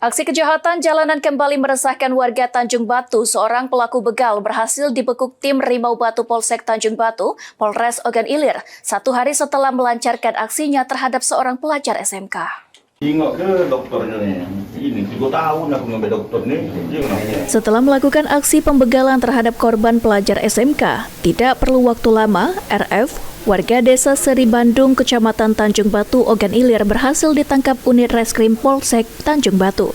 Aksi kejahatan jalanan kembali meresahkan warga Tanjung Batu. Seorang pelaku begal berhasil dibekuk tim Rimau Batu Polsek Tanjung Batu, Polres Ogan Ilir, 1 hari setelah melancarkan aksinya terhadap seorang pelajar SMK. Tengok ke dokternya nih. Ini 3 tahun aku ngambil dokter nih. Setelah melakukan aksi pembegalan terhadap korban pelajar SMK, tidak perlu waktu lama, RF, warga desa Seri Bandung, Kecamatan Tanjung Batu, Ogan Ilir berhasil ditangkap unit reskrim Polsek Tanjung Batu.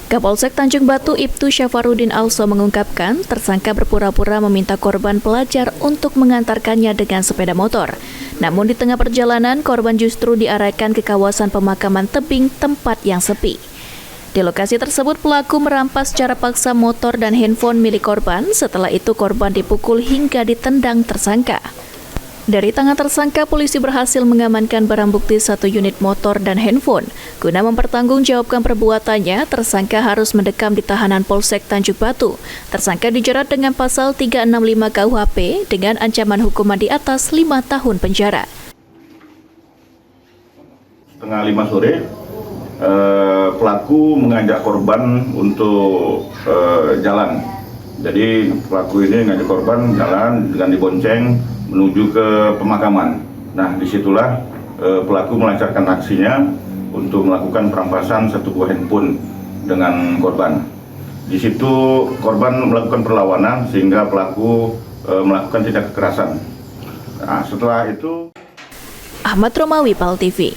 Kapolsek Tanjung Batu Ibtu Syafarudin Also mengungkapkan tersangka berpura-pura meminta korban pelajar untuk mengantarkannya dengan sepeda motor. Namun di tengah perjalanan, korban justru diarahkan ke kawasan pemakaman tebing tempat yang sepi. Di lokasi tersebut, pelaku merampas secara paksa motor dan handphone milik korban. Setelah itu, korban dipukul hingga ditendang tersangka. Dari tangan tersangka, polisi berhasil mengamankan barang bukti 1 unit motor dan handphone. Guna mempertanggungjawabkan perbuatannya, tersangka harus mendekam di tahanan Polsek Tanjung Batu. Tersangka dijerat dengan pasal 365 KUHP dengan ancaman hukuman di atas 5 tahun penjara. Setengah 5 sore, pelaku mengajak korban untuk jalan. Jadi pelaku ini mengajak korban jalan dengan dibonceng menuju ke pemakaman. Nah, disitulah pelaku melancarkan aksinya untuk melakukan perampasan 1 buah handphone dengan korban. Di situ korban melakukan perlawanan sehingga pelaku melakukan tindak kekerasan. Nah, setelah itu Ahmad Romawi, PAL TV.